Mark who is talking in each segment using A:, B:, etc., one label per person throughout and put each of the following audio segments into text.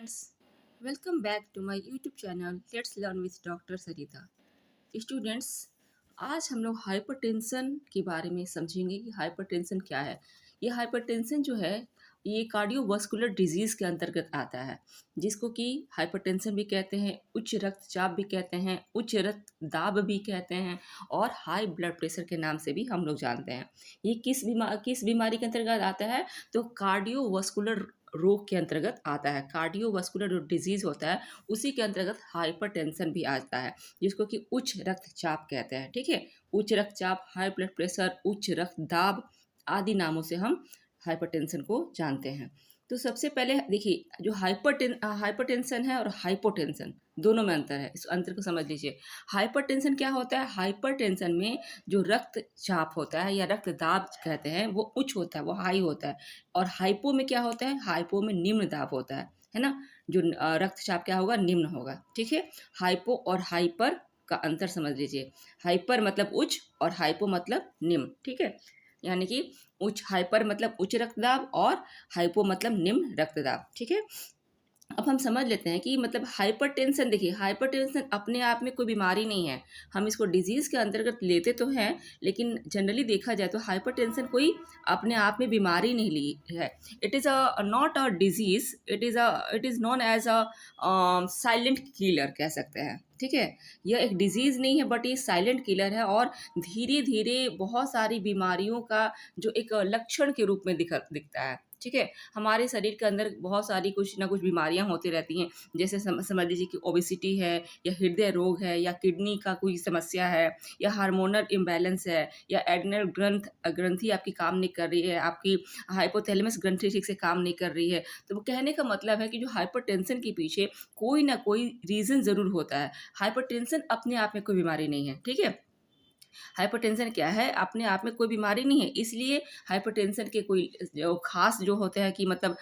A: students, welcome back to my YouTube channel Let's Learn with Dr. Sarita. Students, आज हम लोग hypertension के बारे में समझेंगे कि हाइपरटेंशन क्या है। ये हाइपरटेंशन जो है ये कार्डियोवास्कुलर डिजीज़ के अंतर्गत आता है, जिसको कि हाइपरटेंशन भी कहते हैं, उच्च रक्तचाप भी कहते हैं, उच्च रक्तदाब भी कहते हैं और हाई ब्लड प्रेशर के नाम से भी हम लोग जानते हैं। ये किस बीमारी के अंतर्गत आता है? तो कार्डियोवास्कुलर रोग के अंतर्गत आता है। कार्डियोवास्कुलर जो डिजीज़ होता है उसी के अंतर्गत हाइपरटेंशन भी आता है, जिसको कि उच्च रक्तचाप कहते हैं। ठीक है, उच्च रक्तचाप, हाई ब्लड प्रेशर, उच्च रक्तदाब आदि नामों से हम हाइपरटेंशन को जानते हैं। तो सबसे पहले देखिए, जो हाइपरटेंशन है और हाइपोटेंशन दोनों में अंतर है। इस अंतर को समझ लीजिए। हाइपरटेंशन क्या होता है? हाइपरटेंशन में जो रक्तचाप होता है या रक्तदाब कहते हैं वो उच्च होता है, वो हाई होता है। और हाइपो में क्या होता है? हाइपो में निम्न दाब होता है ना। जो रक्तचाप क्या होगा? निम्न होगा। ठीक है, हाइपो और हाइपर का अंतर समझ लीजिए। हाइपर मतलब उच्च और हाइपो मतलब निम्न। ठीक है, यानी कि उच्च, हाइपर मतलब उच्च रक्तदाब और हाइपो मतलब निम्न रक्तदाब। ठीक है, अब हम समझ लेते हैं कि मतलब हाइपरटेंशन, देखिए हाइपरटेंशन अपने आप में कोई बीमारी नहीं है। हम इसको डिजीज़ के अंतर्गत लेते तो हैं, लेकिन जनरली देखा जाए तो हाइपरटेंशन कोई अपने आप में बीमारी नहीं ली है। It is a not a disease, it is known as a silent killer कह सकते हैं। ठीक है, यह एक डिजीज़ नहीं है बट ये साइलेंट किलर है और धीरे धीरे बहुत सारी बीमारियों का जो एक लक्षण के रूप में दिखता है। ठीक है, हमारे शरीर के अंदर बहुत सारी कुछ ना कुछ बीमारियां होती रहती हैं। जैसे समझ लीजिए कि ओबेसिटी है, या हृदय रोग है, या किडनी का कोई समस्या है, या हार्मोनल इम्बैलेंस है, या एड्रिनल ग्रंथि आपकी काम नहीं कर रही है, आपकी हाइपोथैलेमस ग्रंथि ठीक से काम नहीं कर रही है। तो वो कहने का मतलब है कि जो हाइपरटेंशन के पीछे कोई ना कोई रीज़न ज़रूर होता है। हाइपरटेंशन अपने आप में कोई बीमारी नहीं है। ठीक है, हाइपरटेंशन क्या है? अपने आप में कोई बीमारी नहीं है, इसलिए हाइपरटेंशन के कोई जो खास जो होते हैं कि मतलब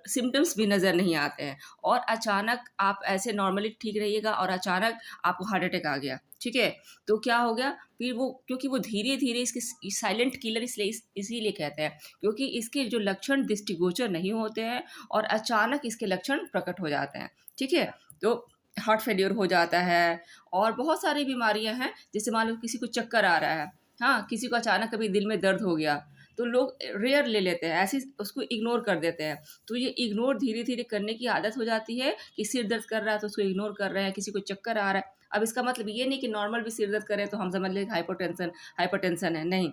A: सिम्टम्स भी नज़र नहीं आते हैं। और अचानक आप ऐसे नॉर्मली ठीक रहिएगा और अचानक आपको हार्ट अटैक आ गया। ठीक है, तो क्या हो गया फिर? वो क्योंकि वो धीरे धीरे इसके साइलेंट किलर इसलिए इसीलिए कहते हैं क्योंकि इसके जो लक्षण दृष्टिगोचर नहीं होते हैं और अचानक इसके लक्षण प्रकट हो जाते हैं। ठीक है, तो हार्ट फेलियर हो जाता है और बहुत सारी बीमारियां हैं। जैसे मान लो किसी को चक्कर आ रहा है, हाँ, किसी को अचानक कभी दिल में दर्द हो गया, तो लोग रेयर ले लेते हैं, ऐसे उसको इग्नोर कर देते हैं। तो ये इग्नोर धीरे धीरे करने की आदत हो जाती है कि सिर दर्द कर रहा है तो उसको इग्नोर कर रहे हैं, किसी को चक्कर आ रहा है। अब इसका मतलब ये नहीं कि नॉर्मल भी सिर दर्द करे तो हम समझ लें हाइपोटेंशन हाइपरटेंशन है, नहीं।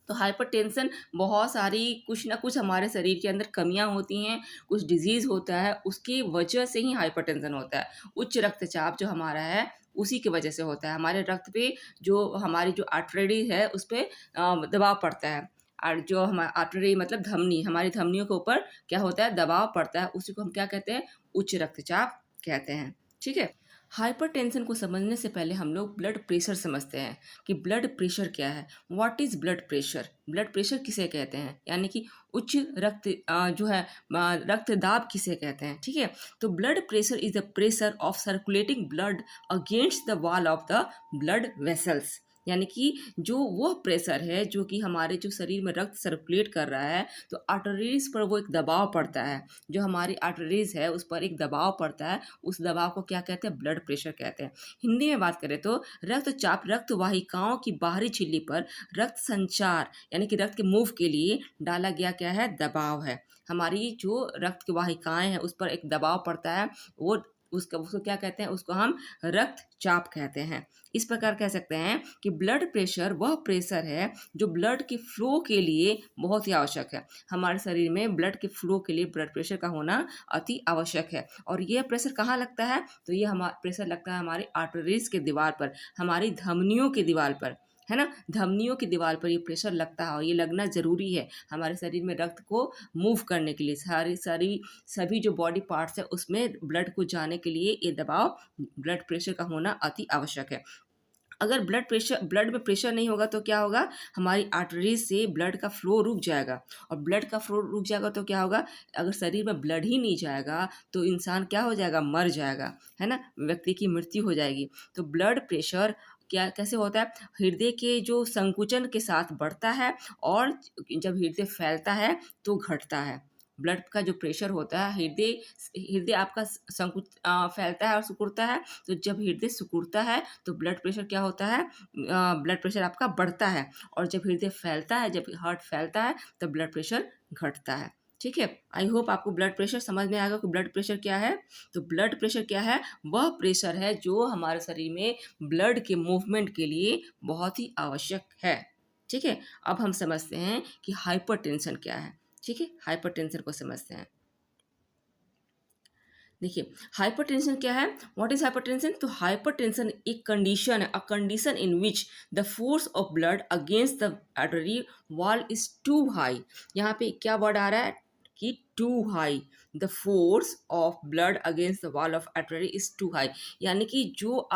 A: तो हाइपरटेंशन बहुत सारी कुछ ना कुछ हमारे शरीर के अंदर कमियां होती हैं, कुछ डिजीज़ होता है, उसकी वजह से ही हाइपरटेंशन होता है। उच्च रक्तचाप जो हमारा है उसी की वजह से होता है। हमारे रक्त पे जो हमारी जो आर्टरी है उस पर दबाव पड़ता है। और जो हमारा आर्टरी मतलब धमनी, हमारी धमनियों के ऊपर क्या होता है? दबाव पड़ता है, उसी को हम क्या कहते हैं? उच्च रक्तचाप कहते हैं। ठीक है, हाइपरटेंशन को समझने से पहले हम लोग ब्लड प्रेशर समझते हैं कि ब्लड प्रेशर क्या है। What is blood pressure? Blood pressure किसे कहते हैं, यानी कि उच्च जो है रक्तदाब किसे कहते हैं। ठीक है, तो blood pressure is the pressure of circulating blood against the wall of the blood vessels, यानी कि जो वो प्रेशर है जो कि हमारे जो शरीर में रक्त सर्कुलेट कर रहा है, तो आर्टरीज पर वो एक दबाव पड़ता है। जो हमारी आर्टरीज है उस पर एक दबाव पड़ता है, उस दबाव को क्या कहते हैं? ब्लड प्रेशर कहते हैं। हिंदी में बात करें तो रक्तचाप रक्त वाहिकाओं की बाहरी झिल्ली पर रक्त संचार यानी कि रक्त के मूव के लिए डाला गया क्या है? दबाव है। हमारी जो रक्त की वाहिकाएं हैं उस पर एक दबाव पड़ता है, वो उसको क्या कहते हैं? उसको हम रक्तचाप कहते हैं। इस प्रकार कह सकते हैं कि ब्लड प्रेशर वह प्रेशर है जो ब्लड के फ्लो के लिए बहुत ही आवश्यक है। हमारे शरीर में ब्लड के फ्लो के लिए ब्लड प्रेशर का होना अति आवश्यक है। और यह प्रेशर कहाँ लगता है? तो ये हमारा प्रेशर लगता है हमारी आर्टरीज के दीवार पर, हमारी धमनियों की दीवार पर, है ना। धमनियों की दीवार पर ये प्रेशर लगता है और ये लगना ज़रूरी है हमारे शरीर में रक्त को मूव करने के लिए। सभी जो बॉडी पार्ट्स है उसमें ब्लड को जाने के लिए ये दबाव, ब्लड प्रेशर का होना अति आवश्यक है। अगर ब्लड में प्रेशर नहीं होगा तो क्या होगा? हमारी आर्टरीज से ब्लड का फ्लो रुक जाएगा, और ब्लड का फ्लो रुक जाएगा तो क्या होगा? अगर शरीर में ब्लड ही नहीं जाएगा तो इंसान क्या हो जाएगा? मर जाएगा, है ना, व्यक्ति की मृत्यु हो जाएगी। तो ब्लड प्रेशर क्या कैसे होता है? हृदय के जो संकुचन के साथ बढ़ता है और जब हृदय फैलता है तो घटता है। ब्लड का जो प्रेशर होता है, हृदय हृदय आपका फैलता है और सिकुड़ता है। तो जब हृदय सिकुड़ता है तो ब्लड प्रेशर क्या होता है, ब्लड प्रेशर आपका बढ़ता है। और जब हृदय फैलता है, जब हार्ट फैलता है, तब ब्लड प्रेशर घटता है। ठीक है, आई होप आपको ब्लड प्रेशर समझ में आएगा कि ब्लड प्रेशर क्या है। तो ब्लड प्रेशर क्या है, वह प्रेशर है जो हमारे शरीर में ब्लड के मूवमेंट के लिए बहुत ही आवश्यक है। ठीक है, अब हम समझते हैं कि हाइपरटेंशन क्या है। ठीक है, हाइपरटेंशन को समझते हैं। देखिए, हाइपरटेंशन क्या है, व्हाट इज हाइपरटेंशन। तो हाइपरटेंशन एक कंडीशन है, a condition in which the force of blood against the artery wall is too high. यहाँ पे क्या वर्ड आ रहा है कि too high, the force of blood against the wall of artery is too high. यानी कि जो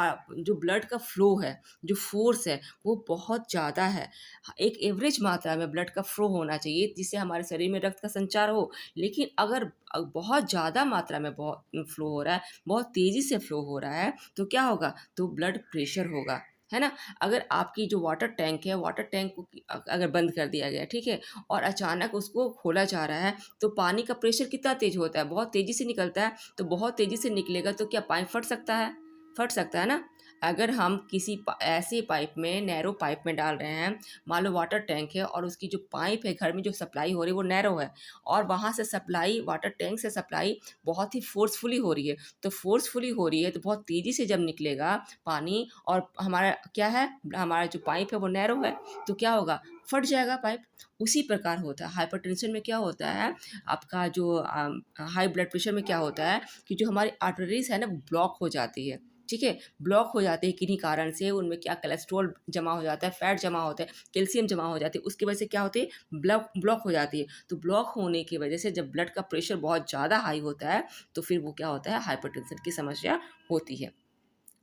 A: ब्लड का फ्लो है, जो फोर्स है, वो बहुत ज़्यादा है। एक एवरेज मात्रा में ब्लड का फ्लो होना चाहिए जिससे हमारे शरीर में रक्त का संचार हो। लेकिन अगर बहुत ज़्यादा मात्रा में बहुत फ्लो हो रहा है, बहुत तेज़ी से फ्लो हो रहा है, तो क्या होगा, तो ब्लड प्रेशर होगा, है ना। अगर आपकी जो वाटर टैंक है, वाटर टैंक को अगर बंद कर दिया गया, ठीक है, और अचानक उसको खोला जा रहा है, तो पानी का प्रेशर कितना तेज होता है, बहुत तेज़ी से निकलता है। तो बहुत तेज़ी से निकलेगा तो क्या पाइप फट सकता है, फट सकता है ना। अगर हम किसी ऐसे पाइप में, नैरो पाइप में डाल रहे हैं, मान लो वाटर टैंक है और उसकी जो पाइप है घर में जो सप्लाई हो रही है वो नैरो है, और वहाँ से सप्लाई, वाटर टैंक से सप्लाई बहुत ही फोर्सफुली हो रही है। तो फोर्सफुली हो रही है तो बहुत तेज़ी से जब निकलेगा पानी, और हमारा क्या है, हमारा जो पाइप है वो नैरो है, तो क्या होगा, फट जाएगा पाइप। उसी प्रकार होता है हाइपरटेंशन में। क्या होता है आपका जो हाई ब्लड प्रेशर में क्या होता है कि जो हमारी आर्टरीज है ना, वो ब्लॉक हो जाती है। ठीक है, ब्लॉक हो जाते हैं किन्हीं कारण से, उनमें क्या कोलेस्ट्रॉल जमा हो जाता है, फैट जमा होता है, कैल्शियम जमा हो जाती है, उसकी वजह से क्या होती है, ब्लॉक हो जाती है। तो ब्लॉक होने की वजह से जब ब्लड का प्रेशर बहुत ज़्यादा हाई होता है तो फिर वो क्या होता है, हाइपरटेंशन की समस्या होती है।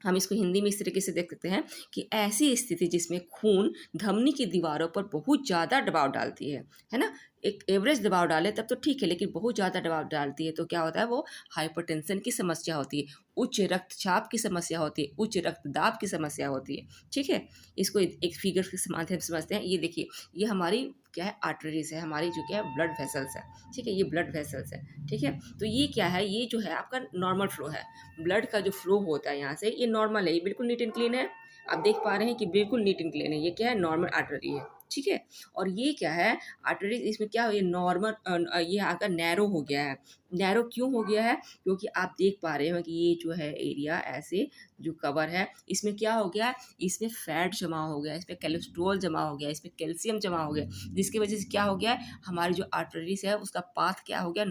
A: हम इसको हिंदी में इस तरीके से देख सकते हैं कि ऐसी स्थिति जिसमें खून धमनी की दीवारों पर बहुत ज़्यादा दबाव डालती है ना। एक एवरेज दबाव डाले तब तो ठीक है, लेकिन बहुत ज़्यादा दबाव डालती है तो क्या होता है, वो हाइपरटेंशन की समस्या होती है, उच्च रक्तचाप की समस्या होती है, उच्च रक्तदाब की समस्या होती है। ठीक है, इसको एक फिगर के माध्यम से समझते हैं। ये देखिए, ये हमारी क्या है, आर्टरीज है, हमारी जो क्या है, ब्लड वेसल्स है। ठीक है, ये ब्लड वेसल्स है। ठीक है, तो ये क्या है, ये जो है आपका नॉर्मल फ्लो है, ब्लड का जो फ्लो होता है यहाँ से, ये नॉर्मल है, ये बिल्कुल नीट एंड क्लीन है। आप देख पा रहे हैं कि बिल्कुल नीट एंड क्लीन है, ये क्या है, नॉर्मल आर्टरी है। ठीक है, और ये क्या है, आर्टरी, इसमें क्या, ये नॉर्मल, ये आकर नैरो हो गया है। नैरो क्यों हो गया है, क्योंकि आप देख पा रहे हो कि ये जो है एरिया ऐसे जो कवर है, इसमें क्या हो गया, इसमें फैट जमा हो गया, इसमें कोलेस्ट्रॉल जमा हो गया, इसमें कैल्शियम जमा हो गया, जिसकी वजह से क्या हो गया, हमारी जो आर्टरीज है उसका पाथ क्या हो गया,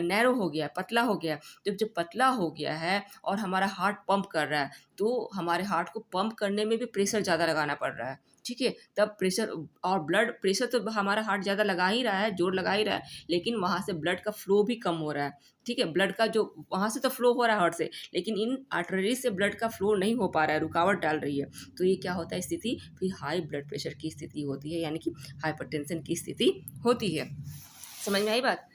A: नैरो हो गया, पतला हो गया। जब पतला हो गया है और हमारा हार्ट पंप कर रहा है, तो हमारे हार्ट को पंप करने में भी प्रेशर ज़्यादा लगाना पड़ रहा है। ठीक है, तब प्रेशर और ब्लड प्रेशर तो हमारा हार्ट ज़्यादा लगा ही रहा है, जोर लगा ही रहा है, लेकिन वहाँ से ब्लड का फ्लो भी कम हो रहा है। ठीक है, ब्लड का जो वहाँ से तो फ्लो हो रहा है हार्ट से, लेकिन इन आर्टरीज से ब्लड का फ्लो नहीं हो पा रहा है, रुकावट डाल रही है। तो ये क्या होता है स्थिति, फिर हाई ब्लड प्रेशर की स्थिति होती है, यानी कि हाइपरटेंशन की स्थिति होती है। समझ में आई बात।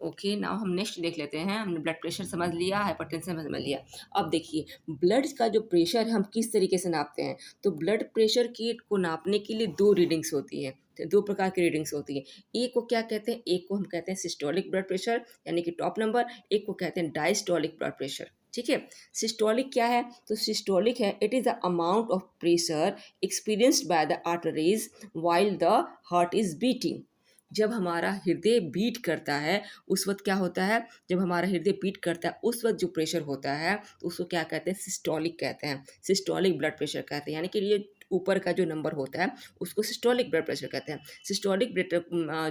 A: ओके, नाउ हम नेक्स्ट देख लेते हैं। हमने ब्लड प्रेशर समझ लिया, हाइपरटेंशन समझ लिया। अब देखिए, ब्लड का जो प्रेशर हम किस तरीके से नापते हैं। तो ब्लड प्रेशर की को नापने के लिए दो रीडिंग्स होती है, तो दो प्रकार की रीडिंग्स होती है। एक को क्या कहते हैं, एक को हम कहते हैं सिस्टोलिक ब्लड प्रेशर यानी कि टॉप नंबर, एक को कहते हैं डायस्टोलिक ब्लड प्रेशर। ठीक है, सिस्टोलिक क्या है, तो सिस्टोलिक है, it is the amount of pressure experienced by the arteries while the heart is beating. जब हमारा हृदय बीट करता है उस वक्त क्या होता है, जब हमारा हृदय बीट करता है उस वक्त जो प्रेशर होता है तो उसको क्या कहते हैं, सिस्टोलिक कहते हैं, सिस्टोलिक ब्लड प्रेशर कहते हैं। यानी कि ये ऊपर का जो नंबर होता है उसको सिस्टोलिक ब्लड प्रेशर कहते हैं। सिस्टोलिक ब्लड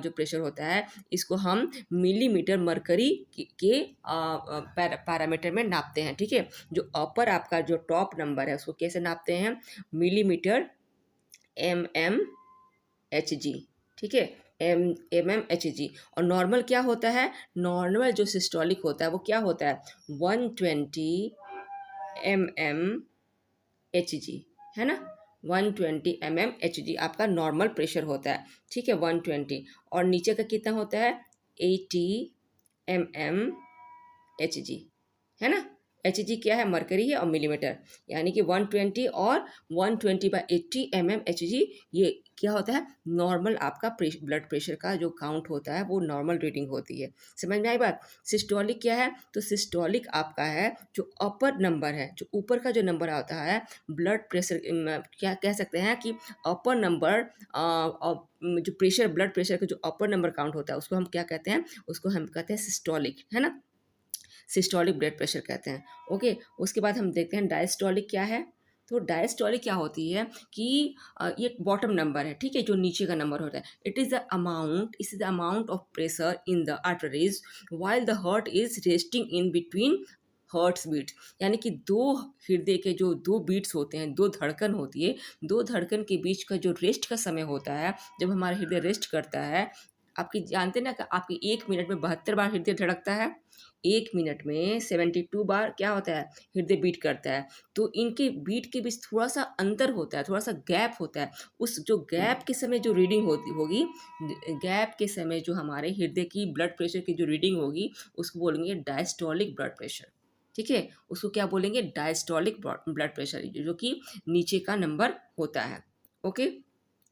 A: जो प्रेशर होता है इसको हम मिलीमीटर मरकरी के पैरामीटर में नापते हैं। ठीक है, जो अपर आपका जो टॉप नंबर है उसको कैसे नापते हैं, मिलीमीटर mmHg। ठीक है, mmHg। और नॉर्मल क्या होता है, नॉर्मल जो सिस्टोलिक होता है वो क्या होता है, 120 mmHg, है ना, 120 mmHg आपका नॉर्मल प्रेशर होता है। ठीक है, 120, और नीचे का कितना होता है, 80 mmHg, है ना, HG क्या है, मरकरी है, और मिलीमीटर, यानी कि 120 और 120/80 mmHg, ये क्या होता है, नॉर्मल आपका ब्लड प्रेशर का जो काउंट होता है वो नॉर्मल रीडिंग होती है। समझ में आई बात। सिस्टोलिक क्या है, तो सिस्टोलिक आपका है जो अपर नंबर है, जो ऊपर का जो नंबर आता है ब्लड प्रेशर, क्या कह सकते हैं कि अपर नंबर, जो प्रेशर, ब्लड प्रेशर का जो अपर नंबर काउंट होता है उसको हम क्या कहते हैं, उसको हम कहते हैं सिस्टोलिक, है ना, सिस्टोलिक ब्लड प्रेशर कहते हैं। ओके, उसके बाद हम देखते हैं डायस्टोलिक क्या है। तो डायस्टोलिक क्या होती है कि ये बॉटम नंबर है, ठीक है, जो नीचे का नंबर होता है। It is the amount, is the amount of pressure in the arteries while the heart is resting in between hearts beat, यानी कि दो हृदय के जो दो बीट्स होते हैं, दो धड़कन होती है, दो धड़कन के बीच का जो रेस्ट का समय होता है, जब हमारा हृदय रेस्ट करता है, आपकी जानते ना कि आपकी 1 मिनट में 72 बार हृदय धड़कता है, 1 मिनट में 72 बार क्या होता है, हृदय बीट करता है। तो इनके बीट के बीच थोड़ा सा अंतर होता है, थोड़ा सा गैप होता है। उस जो गैप के समय जो रीडिंग होती होगी, गैप के समय जो हमारे हृदय की ब्लड प्रेशर की जो रीडिंग होगी उसको बोलेंगे डायस्टोलिक ब्लड प्रेशर, ठीक है, उसको क्या बोलेंगे, डायस्टोलिक ब्लड प्रेशर, जो कि नीचे का नंबर होता है। ओके,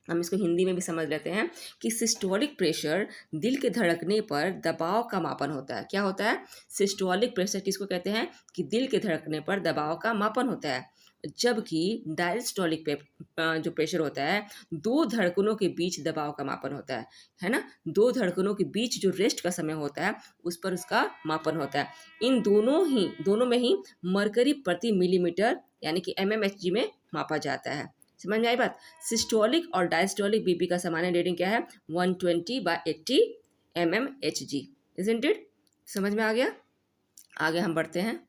A: हम इसको हिंदी में भी समझ लेते हैं कि सिस्टोलिक प्रेशर दिल के धड़कने पर दबाव का मापन होता है। क्या होता है, सिस्टोलिक प्रेशर किसको कहते हैं कि दिल के धड़कने पर दबाव का मापन होता है, जबकि डायस्टोलिक जो प्रेशर होता है दो धड़कनों के बीच दबाव का मापन होता है ना, दो धड़कनों के बीच जो रेस्ट का समय होता है उस पर उसका मापन होता है। इन दोनों में ही मरकरी प्रति मिलीमीटर यानी कि mmHg में मापा जाता है। समझ में आई बात। सिस्टोलिक और डायस्टोलिक बीपी का सामान्य रीडिंग क्या है, 120/80 mmHg, इजंट इट। समझ में आ गया। आगे हम बढ़ते हैं।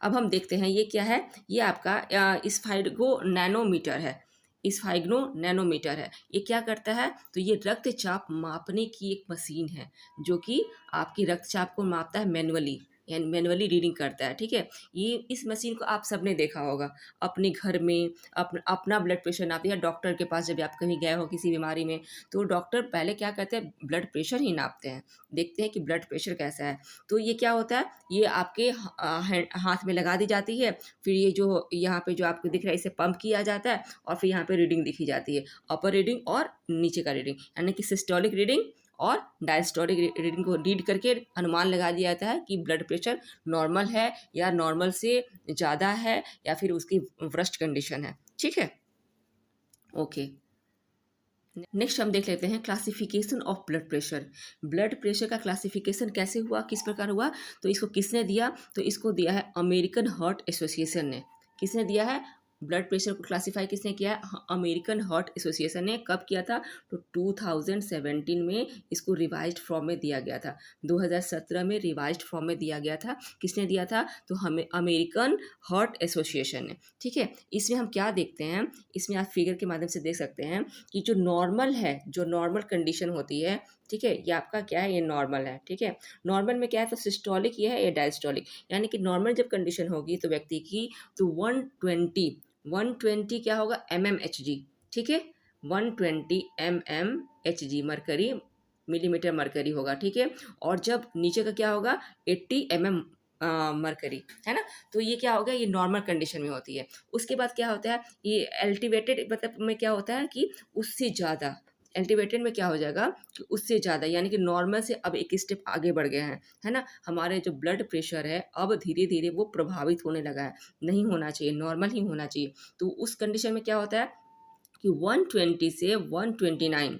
A: अब हम देखते हैं ये क्या है, ये आपका स्फाइगो नैनोमीटर है, स्फाइग्नो नैनोमीटर है। ये क्या करता है, तो ये रक्तचाप मापने की एक मशीन है जो कि आपकी रक्तचाप को मापता है मैनुअली, यानी मैनुअली रीडिंग करता है, ठीक है। ये इस मशीन को आप सबने देखा होगा अपने घर में, अपना ब्लड प्रेशर नापते, या डॉक्टर के पास जब आप कहीं गए हो किसी बीमारी में, तो डॉक्टर पहले क्या करते हैं, ब्लड प्रेशर ही नापते हैं, देखते हैं कि ब्लड प्रेशर कैसा है। तो ये क्या होता है, ये आपके हाथ में लगा दी जाती है, फिर ये जो यहाँ पे जो आपको दिख रहा है इसे पंप किया जाता है, और फिर यहाँ पे रीडिंग दिखी जाती है, अपर रीडिंग और नीचे का रीडिंग, यानी कि सिस्टोलिक रीडिंग और डायस्टोलिक रीडिंग को रीड करके अनुमान लगा दिया जाता है कि ब्लड प्रेशर नॉर्मल है या नॉर्मल से ज़्यादा है या फिर उसकी वर्स्ट कंडीशन है, ठीक है। ओके, नेक्स्ट हम देख लेते हैं classification of blood pressure. Blood pressure का क्लासिफिकेशन कैसे हुआ, किस प्रकार हुआ, तो इसको किसने दिया, तो इसको दिया है अमेरिकन हार्ट एसोसिएशन ने। किसने दिया है, ब्लड प्रेशर को क्लासिफाई किसने किया है, अमेरिकन हार्ट एसोसिएशन ने। कब किया था, तो 2017 में इसको रिवाइज्ड फॉर्म में दिया गया था, 2017 में रिवाइज्ड फॉर्म में दिया गया था। किसने दिया था, तो हमें अमेरिकन हार्ट एसोसिएशन ने, ठीक है। इसमें हम क्या देखते हैं, इसमें आप फिगर के माध्यम से देख सकते हैं कि जो नॉर्मल है, जो नॉर्मल कंडीशन होती है, ठीक है, ये आपका क्या है, ये नॉर्मल है, ठीक है। नॉर्मल में क्या है, तो सिस्टोलिक ये है, ये डायस्टोलिक, यानी कि नॉर्मल जब कंडीशन होगी तो व्यक्ति की, तो 120 क्या होगा, mmHg, ठीक है, 120 mmHg मरकरी, मिलीमीटर मरकरी होगा, ठीक है। और जब नीचे का क्या होगा, 80 मरकरी, है ना। तो ये क्या हो गया, ये नॉर्मल कंडीशन में होती है। उसके बाद क्या होता है, ये एल्टिवेटेड मतलब में क्या होता है कि उससे ज़्यादा, एल्टिवेटेड में क्या हो जाएगा कि उससे ज़्यादा, यानी कि नॉर्मल से अब एक स्टेप आगे बढ़ गए हैं, है ना। हमारे जो ब्लड प्रेशर है अब धीरे धीरे वो प्रभावित होने लगा है, नहीं होना चाहिए, नॉर्मल ही होना चाहिए। तो उस कंडीशन में क्या होता है कि 120 से 129,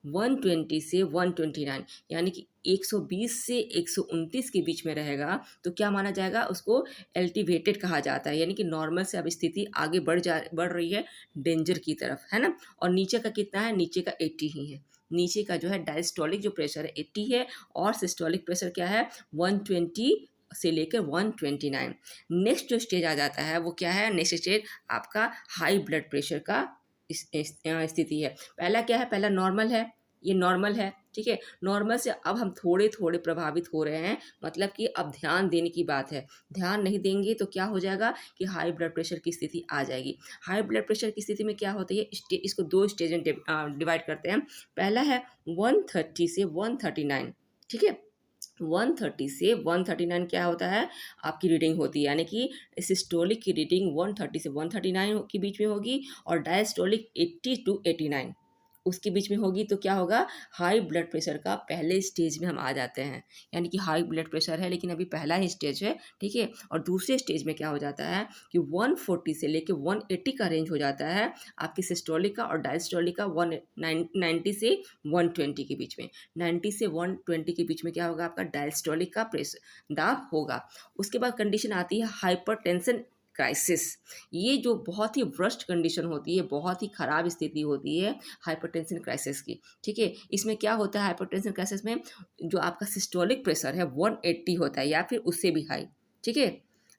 A: 120 से 129, यानी कि 120 से 129 के बीच में रहेगा तो क्या माना जाएगा, उसको एल्टिवेटेड कहा जाता है, यानी कि नॉर्मल से अब स्थिति आगे बढ़ रही है डेंजर की तरफ, है ना। और नीचे का कितना है, नीचे का 80 ही है, नीचे का जो है डायस्टोलिक जो प्रेशर है 80 है, और सिस्टोलिक प्रेशर क्या है, 120 से लेकर 129। नेक्स्ट जो स्टेज आ जाता है वो क्या है, नेक्स्ट स्टेज आपका हाई ब्लड प्रेशर का स्थिति है। पहला क्या है, पहला नॉर्मल है, ये नॉर्मल है, ठीक है। नॉर्मल से अब हम थोड़े थोड़े प्रभावित हो रहे हैं, मतलब कि अब ध्यान देने की बात है। ध्यान नहीं देंगे तो क्या हो जाएगा कि हाई ब्लड प्रेशर की स्थिति आ जाएगी। हाई ब्लड प्रेशर की स्थिति में क्या होती है, इसको दो स्टेज में डिवाइड करते हैं। पहला है 130 से 139, ठीक है, 130 से 139 क्या होता है, आपकी रीडिंग होती है, यानी कि सिस्टोलिक की रीडिंग 130 से 139 के बीच में होगी और डायस्टोलिक 80 टू 89 उसके बीच में होगी। तो क्या होगा, हाई ब्लड प्रेशर का पहले स्टेज में हम आ जाते हैं, यानी कि हाई ब्लड प्रेशर है लेकिन अभी पहला ही स्टेज है, ठीक है। और दूसरे स्टेज में क्या हो जाता है कि 140 से लेके 180 का रेंज हो जाता है आपकी सिस्टोलिक का, और डायस्टोलिक का 190 से 120 के बीच में। 90 से 120 के बीच में क्या होगा, आपका डायस्टोलिक का प्रेशर दाब होगा। उसके बाद कंडीशन आती है हाइपरटेंशन क्राइसिस। ये जो बहुत ही वर्स्ट कंडीशन होती है, बहुत ही ख़राब स्थिति होती है हाइपरटेंशन क्राइसिस की, ठीक है। इसमें क्या होता है, हाइपरटेंशन क्राइसिस में जो आपका सिस्टोलिक प्रेशर है 180 होता है या फिर उससे भी हाई, ठीक है,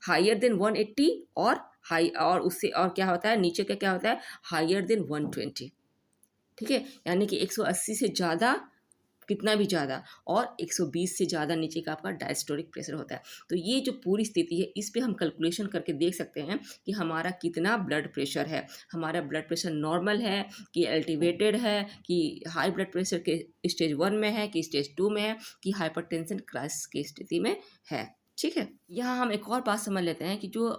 A: हायर देन 180, और हाई और उससे और क्या होता है, नीचे का क्या होता है, हायर देन 120, ठीक है। यानी कि 180 से ज़्यादा, कितना भी ज़्यादा, और 120 से ज़्यादा नीचे का आपका डायस्टोलिक प्रेशर होता है। तो ये जो पूरी स्थिति है, इस पे हम कैलकुलेशन करके देख सकते हैं कि हमारा कितना ब्लड प्रेशर है, हमारा ब्लड प्रेशर नॉर्मल है कि एल्टिवेटेड है, कि हाई ब्लड प्रेशर के स्टेज 1 में है कि स्टेज 2 में है, कि हाइपरटेंशन क्राइसिस की स्थिति में है, ठीक है। यहाँ हम एक और बात समझ लेते हैं कि जो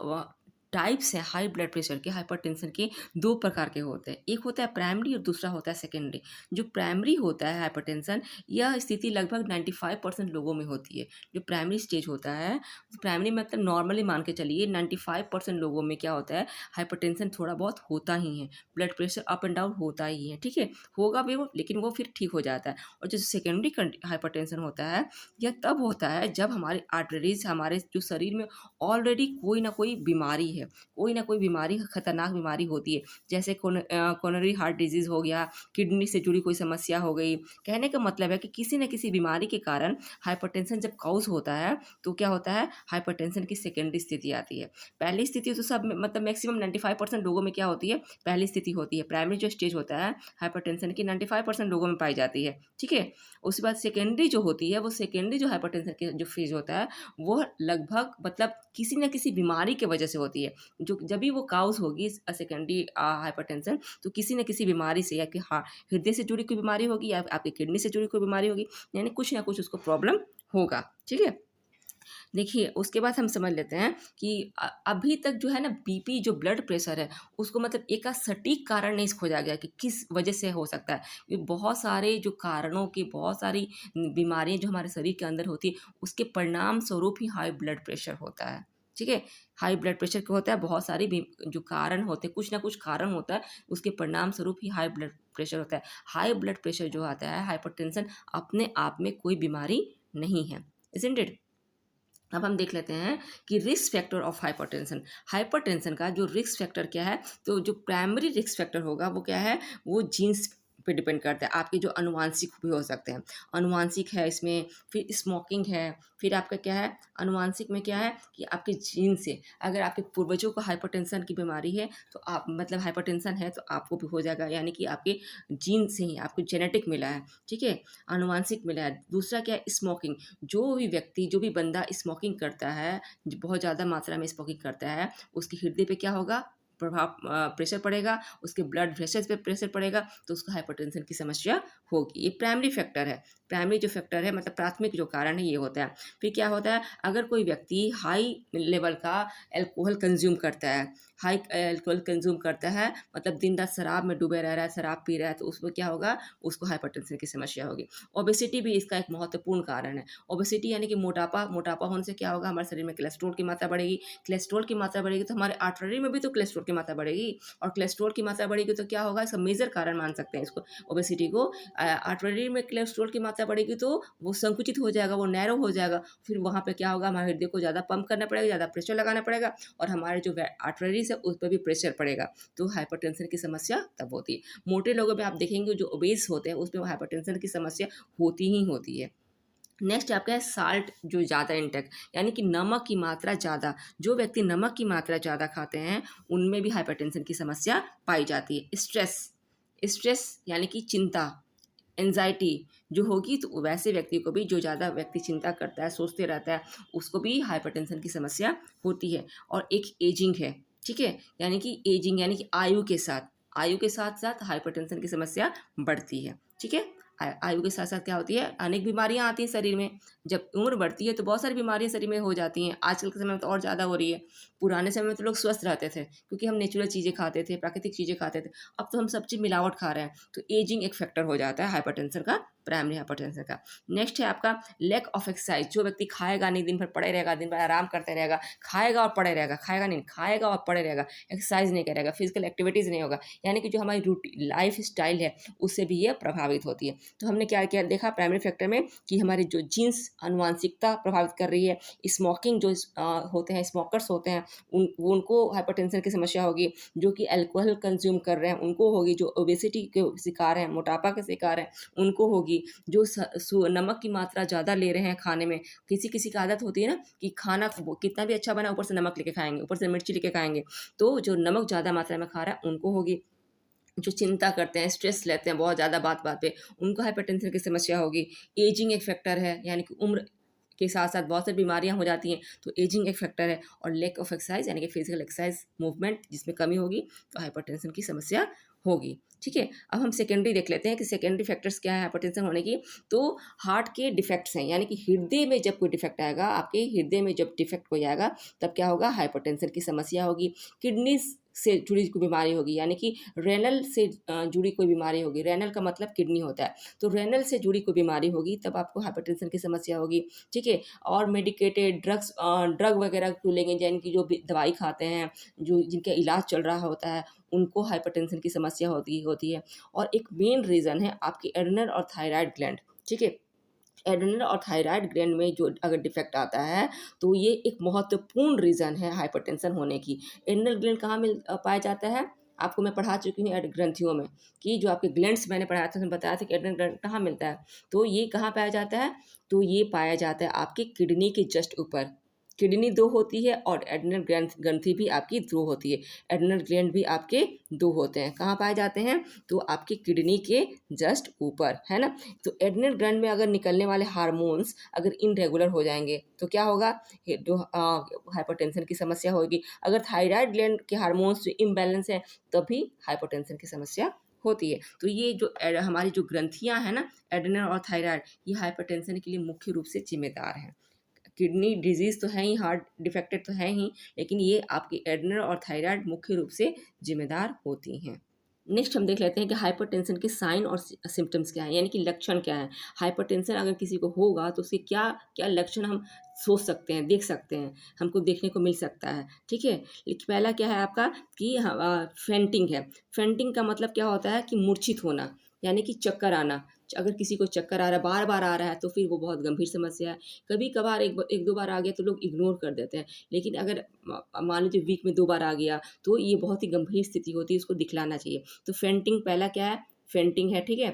A: टाइप्स हैं हाई ब्लड प्रेशर के, हाइपरटेंशन के, दो प्रकार के होते हैं। एक होता है प्राइमरी और दूसरा होता है सेकेंडरी। जो प्राइमरी होता है हाइपरटेंशन, यह स्थिति लगभग 95% लोगों में होती है। जो प्राइमरी स्टेज होता है, प्राइमरी मतलब नॉर्मली मान के चलिए 95% लोगों में क्या होता है, हाइपरटेंशन थोड़ा बहुत होता ही है, blood pressure up and down होता ही है, ठीक है, होगा भी वो, लेकिन वो फिर ठीक हो जाता है। और जो सेकेंडरी हाइपरटेंशन होता है, यह तब होता है जब हमारे आर्टरीज, हमारे जो शरीर में ऑलरेडी कोई ना कोई बीमारी है, कोई ना कोई बीमारी, खतरनाक बीमारी होती है, जैसे कोरोनरी हार्ट डिजीज़ हो गया, किडनी से जुड़ी कोई समस्या हो गई। कहने का मतलब है कि किसी न किसी बीमारी के कारण हाइपरटेंशन जब कॉज होता है तो क्या होता है, हाइपरटेंशन की सेकेंडरी स्थिति आती है। पहली स्थिति तो सब मतलब मैक्सिमम 95% लोगों में क्या होती है, पहली स्थिति होती है। प्राइमरी जो स्टेज होता है हाइपरटेंशन की 95% लोगों में पाई जाती है, ठीक है। उसके बाद सेकेंडरी जो होती है, वो सेकेंडरी जो हाइपरटेंशन के जो फेज होता है, वो लगभग मतलब किसी न किसी बीमारी की वजह से होती है। जो जब भी वो काउज होगी सेकेंडरी हाइपरटेंशन, तो किसी न किसी बीमारी से, या कि हृदय से जुड़ी कोई बीमारी होगी या आपकी किडनी से जुड़ी कोई बीमारी होगी, यानी कुछ ना कुछ उसको प्रॉब्लम होगा, ठीक है। देखिए उसके बाद हम समझ लेते हैं कि अभी तक जो है ना बीपी, जो ब्लड प्रेशर है, उसको मतलब एक सटीक कारण नहीं खोजा गया कि किस वजह से हो सकता है। ये बहुत सारे जो कारणों की, बहुत सारी बीमारियां जो हमारे शरीर के अंदर होती है, उसके परिणाम स्वरूप ही हाई ब्लड प्रेशर होता है, ठीक है। हाई ब्लड प्रेशर क्या होता है, बहुत सारी जो कारण होते हैं, कुछ ना कुछ कारण होता है, उसके परिणाम स्वरूप ही हाई ब्लड प्रेशर होता है। हाई ब्लड प्रेशर जो आता है, हाइपरटेंशन, अपने आप में कोई बीमारी नहीं है, इजंट इट। अब हम देख लेते हैं कि risk factor of hypertension. Hypertension का जो रिस्क फैक्टर क्या है, तो जो प्राइमरी रिस्क फैक्टर होगा वो क्या है, वो जीन्स पे डिपेंड करता है। आपके जो अनुवांशिक भी हो सकते हैं, अनुवांशिक है इसमें, फिर स्मोकिंग है, फिर आपका क्या है, अनुवांशिक में क्या है कि आपके जीन से, अगर आपके पूर्वजों को हाइपरटेंशन की बीमारी है तो आप मतलब हाइपरटेंशन है तो आपको भी हो जाएगा, यानी कि आपके जीन से ही आपको जेनेटिक मिला है, ठीक है, अनुवांशिक मिला है। दूसरा क्या है, स्मोकिंग। जो भी व्यक्ति, जो भी बंदा स्मोकिंग करता है, जो बहुत ज़्यादा मात्रा में स्मोकिंग करता है, उसके हृदय पे क्या होगा, प्रभाव, प्रेशर पड़ेगा, उसके ब्लड प्रेशर पे प्रेशर पड़ेगा, तो उसको हाइपरटेंशन की समस्या होगी। ये प्राइमरी फैक्टर है। प्राइमरी जो फैक्टर है मतलब प्राथमिक जो कारण है ये होता है। फिर क्या होता है, अगर कोई व्यक्ति हाई लेवल का अल्कोहल कंज्यूम करता है, हाई अल्कोहल कंज्यूम करता है मतलब दिन रात शराब में डूबे रह रहा है, शराब पी रहा है, तो उसको क्या होगा, उसको हाइपरटेंशन की समस्या होगी। ओबेसिटी भी इसका एक महत्वपूर्ण कारण है। ओबेसिटी यानी कि मोटापा, मोटापा होने से क्या होगा, हमारे शरीर में कोलेस्ट्रॉल की मात्रा बढ़ेगी, कोलेस्ट्रॉल की मात्रा बढ़ेगी तो हमारे आर्टरी में भी तो कोलेस्ट्रॉल की मात्रा बढ़ेगी, और कोलेस्ट्रॉल की मात्रा बढ़ेगी तो क्या होगा, इसका मेजर कारण मान सकते हैं इसको, ओबेसिटी को। आर्टरी में कोलेस्ट्रॉल की मात्रा बढ़ेगी तो वो संकुचित हो जाएगा, वो नैरो हो जाएगा, फिर वहाँ पे क्या होगा, हमारे हृदय को ज़्यादा पंप करना पड़ेगा, ज़्यादा प्रेशर लगाना पड़ेगा, और हमारे जो आर्टरीज है उस पर भी प्रेशर पड़ेगा, तो हाइपरटेंशन की समस्या तब होती है। मोटे लोगों में आप देखेंगे जो ओबेस होते हैं उसमें हाइपरटेंशन की समस्या होती ही होती है। नेक्स्ट आपका है साल्ट, जो ज़्यादा इंटेक, यानी कि नमक की मात्रा ज़्यादा। जो व्यक्ति नमक की मात्रा ज़्यादा खाते हैं उनमें भी हाइपरटेंशन की समस्या पाई जाती है। स्ट्रेस, स्ट्रेस यानी कि चिंता, एंजाइटी जो होगी, तो वैसे व्यक्ति को भी, जो ज़्यादा व्यक्ति चिंता करता है, सोचते रहता है, उसको भी हाइपरटेंशन की समस्या होती है। और एक एजिंग है, ठीक है, यानी कि एजिंग यानी कि आयु के साथ, आयु के साथ साथ हाइपरटेंशन की समस्या बढ़ती है, ठीक है। आयु के साथ साथ क्या होती है, अनेक बीमारियां आती हैं शरीर में। जब उम्र बढ़ती है तो बहुत सारी बीमारियां शरीर में हो जाती हैं। आजकल के समय में तो और ज़्यादा हो रही है। पुराने समय में तो लोग स्वस्थ रहते थे क्योंकि हम नेचुरल चीज़ें खाते थे, प्राकृतिक चीज़ें खाते थे। अब तो हम सब चीज़ मिलावट खा रहे हैं, तो एजिंग एक फैक्टर हो जाता है हाइपरटेंशन का, प्राइमरी हाइपरटेंशन का। नेक्स्ट है आपका लैक ऑफ एक्सरसाइज। जो व्यक्ति खाएगा नहीं, दिन भर पड़े रहेगा, दिन भर आराम करते रहेगा, खाएगा और पड़े रहेगा, खाएगा नहीं, खाएगा और पड़े रहेगा, एक्सरसाइज नहीं करेगा, फिजिकल एक्टिविटीज़ नहीं होगा, यानी कि जो हमारी रूटीन लाइफ स्टाइल है उससे भी ये प्रभावित होती है। तो हमने क्या क्या देखा प्राइमरी फैक्टर में कि हमारे जो जीन्स आनुवांशिकता प्रभावित कर रही है। स्मोकिंग जो होते हैं, स्मोकर्स होते हैं, उनको हाइपरटेंशन की समस्या होगी। जो कि अल्कोहल कंज्यूम कर रहे हैं उनको होगी। जो ओबेसिटी के शिकार हैं, मोटापा के शिकार हैं, उनको होगी। जो नमक की मात्रा ज़्यादा ले रहे हैं खाने में, किसी किसी की आदत होती है ना कि खाना कितना भी अच्छा बना ऊपर से नमक लेके खाएंगे, ऊपर से मिर्ची लेके खाएंगे, तो जो नमक ज़्यादा मात्रा में खा रहा है उनको होगी। जो चिंता करते हैं, स्ट्रेस लेते हैं बहुत ज़्यादा बात बात पे, उनको हाइपरटेंशन की समस्या होगी। एजिंग एक फैक्टर है, यानी कि उम्र के साथ साथ बहुत सारी बीमारियां हो जाती हैं, तो एजिंग एक फैक्टर है। और लैक ऑफ एक्सरसाइज यानी कि फिजिकल एक्सरसाइज मूवमेंट जिसमें कमी होगी तो हाइपरटेंशन की समस्या होगी। ठीक है, अब हम सेकेंडरी देख लेते हैं कि सेकेंडरी फैक्टर्स क्या है हाइपरटेंशन होने की। तो हार्ट के डिफेक्ट्स हैं, यानी कि हृदय में जब कोई डिफेक्ट आएगा, आपके हृदय में जब डिफेक्ट हो जाएगा तब क्या होगा, हाइपरटेंशन की समस्या होगी। किडनी से जुड़ी कोई बीमारी होगी, यानी कि रेनल से जुड़ी कोई बीमारी होगी। रेनल का मतलब किडनी होता है, तो रेनल से जुड़ी कोई बीमारी होगी तब आपको हाइपरटेंशन की समस्या होगी। ठीक है, और मेडिकेटेड ड्रग वगैरह जो लेंगे, यानी कि जो भी दवाई खाते हैं, जो जिनका इलाज चल रहा होता है, उनको हाइपरटेंशन की समस्या होती है। और एक मेन रीज़न है आपकी एड्रेनल और थायराइड ग्लैंड। ठीक है, एड्रेनल और थायराइड ग्लैंड में जो अगर डिफेक्ट आता है तो ये एक महत्वपूर्ण रीज़न है हाइपरटेंशन होने की। एड्रेनल ग्लैंड कहाँ पाया जाता है, आपको मैं पढ़ा चुकी हूँ ग्रंथियों में, कि जो आपके ग्लैंड्स मैंने पढ़ाया था, उसमें बताया था कि एड्रेनल ग्लैंड कहाँ मिलता है। तो ये कहाँ पाया जाता है, तो ये पाया जाता है आपकी किडनी के जस्ट ऊपर। किडनी दो होती है और एड्रेनल ग्रंथि भी आपकी दो होती है। एड्रेनल ग्लैंड भी आपके दो होते हैं। कहाँ पाए जाते हैं, तो आपकी किडनी के जस्ट ऊपर, है ना। तो एड्रेनल ग्लैंड में अगर निकलने वाले हार्मोन्स अगर इनरेगुलर हो जाएंगे तो क्या होगा, जो हाइपरटेंशन की समस्या होगी। अगर थायराइड ग्लैंड के हार्मोन्स जो इम्बैलेंस हैं तभी हाइपरटेंशन की समस्या होती है। तो ये जो हमारी जो ग्रंथियां हैं ना, एड्रेनल और थायराइड, ये हाइपरटेंशन के लिए मुख्य रूप से जिम्मेदार हैं। किडनी डिजीज़ तो है ही, हार्ट डिफेक्टेड तो है ही, लेकिन ये आपकी एड्रेनल और थायराइड मुख्य रूप से जिम्मेदार होती हैं। नेक्स्ट हम देख लेते हैं कि हाइपरटेंशन के साइन और सिम्टम्स क्या हैं, यानी कि लक्षण क्या हैं। हाइपरटेंशन अगर किसी को होगा तो उसके क्या क्या लक्षण हम सोच सकते हैं, देख सकते हैं, हमको देखने को मिल सकता है। ठीक है, लेकिन पहला क्या है आपका कि फेंटिंग है। फेंटिंग का मतलब क्या होता है कि मूर्छित होना, यानी कि चक्कर आना। अगर किसी को चक्कर आ रहा है, बार बार आ रहा है, तो फिर वो बहुत गंभीर समस्या है। कभी कभार एक दो बार आ गया तो लोग इग्नोर कर देते हैं, लेकिन अगर मान लीजिए वीक में 2 बार आ गया तो ये बहुत ही गंभीर स्थिति होती है, उसको दिखलाना चाहिए। तो फेंटिंग पहला क्या है, फेंटिंग है। ठीक है,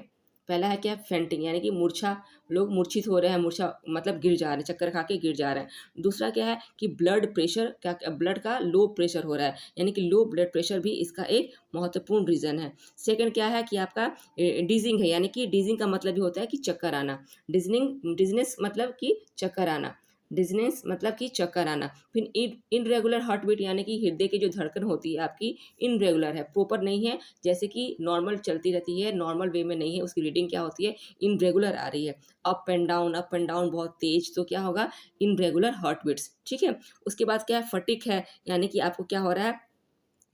A: पहला है क्या, फेंटिंग, यानी कि मूर्छा, लोग मूर्छित हो रहे हैं, मूर्छा मतलब गिर जा रहे हैं, चक्कर खा के गिर जा रहे हैं। दूसरा क्या है कि ब्लड प्रेशर, क्या ब्लड का लो प्रेशर हो रहा है, यानी कि लो ब्लड प्रेशर भी इसका एक महत्वपूर्ण रीज़न है। सेकंड क्या है कि आपका डिजिंग है, यानी कि डिजिंग का मतलब भी होता है कि चक्कर आना। डिजनेस मतलब कि चक्कर आना, डिजनेस मतलब कि चक्कर आना। फिर इनरेगुलर हार्ट बीट, यानी कि हृदय की जो धड़कन होती है आपकी इनरेगुलर है, प्रॉपर नहीं है, जैसे कि नॉर्मल चलती रहती है, नॉर्मल वे में नहीं है, उसकी रीडिंग क्या होती है, इनरेगुलर आ रही है। Up and down, up and down बहुत तेज, तो क्या होगा, इनरेगुलर हार्ट बीट्स। ठीक है, उसके बाद क्या है, फटिक है, यानी कि आपको क्या हो रहा है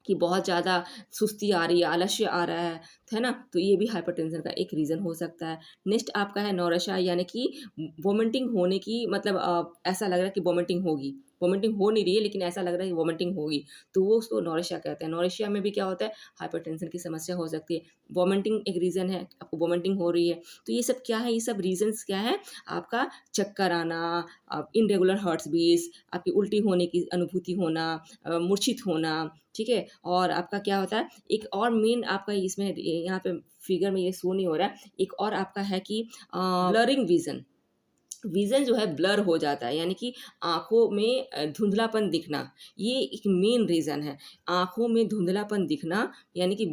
A: कि बहुत ज़्यादा सुस्ती आ रही है, आलस्य आ रहा है ना, तो ये भी हाइपरटेंशन का एक रीज़न हो सकता है। नेक्स्ट आपका है नौरशा, यानी कि वोमिटिंग होने की, मतलब ऐसा लग रहा है कि वोमिटिंग होगी, वोमिटिंग हो नहीं रही है लेकिन ऐसा लग रहा है कि वोमिटिंग होगी, तो वो उसको नौरशा कहते हैं। नौरशा में भी क्या होता है, हाइपरटेंशन की समस्या हो सकती है। वोमिटिंग एक रीज़न है, आपको वोमिटिंग हो रही है, तो ये सब क्या है, ये सब रीजंस क्या है, आपका चक्कर आना, इनरेगुलर हार्ट बीट्स, आपकी उल्टी होने की अनुभूति होना, मूर्छित होना। ठीक है, और आपका क्या होता है, एक और मेन आपका इसमें यहाँ पे फिगर में ये शो नहीं हो रहा है, एक और आपका है कि ब्लरिंग विजन। विजन जो है ब्लर हो जाता है, यानी कि आंखों में धुंधलापन दिखना, ये एक मेन रीज़न है। आंखों में धुंधलापन दिखना, यानी कि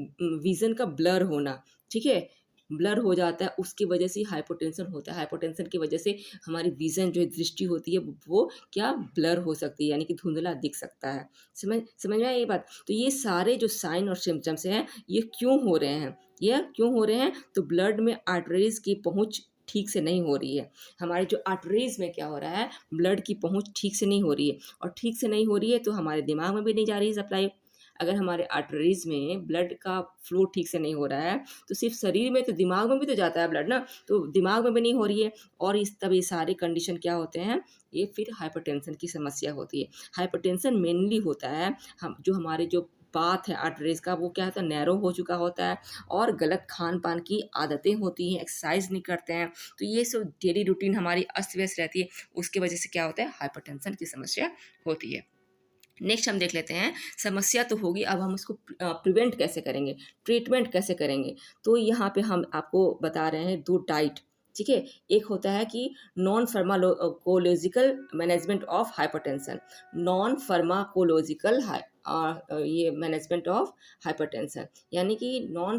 A: विजन का ब्लर होना। ठीक है, ब्लर हो जाता है, उसकी वजह से हाइपोटेंशन होता है। हाइपोटेंशन की वजह से हमारी विजन जो दृष्टि होती है वो क्या ब्लर हो सकती है, यानी कि धुंधला दिख सकता है। समझ में आई ये बात। तो ये सारे जो साइन और सिम्टम्स हैं ये क्यों हो रहे हैं, ये क्यों हो रहे हैं? तो ब्लड में आर्टरीज की पहुँच ठीक से नहीं हो रही है। हमारे जो आर्टरीज में क्या हो रहा है, ब्लड की पहुँच ठीक से नहीं हो रही है, और ठीक से नहीं हो रही है तो हमारे दिमाग में भी नहीं जा रही है सप्लाई। अगर हमारे आर्टरीज में ब्लड का फ्लो ठीक से नहीं हो रहा है तो सिर्फ शरीर में, तो दिमाग में भी तो जाता है ब्लड ना, तो दिमाग में भी नहीं हो रही है, और इस तब ये सारे कंडीशन क्या होते हैं, ये फिर हाइपरटेंशन की समस्या होती है। हाइपरटेंशन मेनली होता है हम जो हमारे जो पाथ है आर्टरीज का, वो क्या होता है, नैरो हो चुका होता है, और गलत खान पान की आदतें होती हैं, एक्सरसाइज नहीं करते हैं, तो ये सब डेली रूटीन हमारी अस्त व्यस्त रहती है, उसकी वजह से क्या होता है, हाइपरटेंशन की समस्या होती है। नेक्स्ट हम देख लेते हैं, समस्या तो होगी, अब हम उसको प्रिवेंट कैसे करेंगे, ट्रीटमेंट कैसे करेंगे। तो यहाँ पे हम आपको बता रहे हैं दो डाइट, ठीक है। एक होता है कि non pharmacological management of hypertension, non pharmacological ये मैनेजमेंट ऑफ हाइपरटेंशन, यानी कि नॉन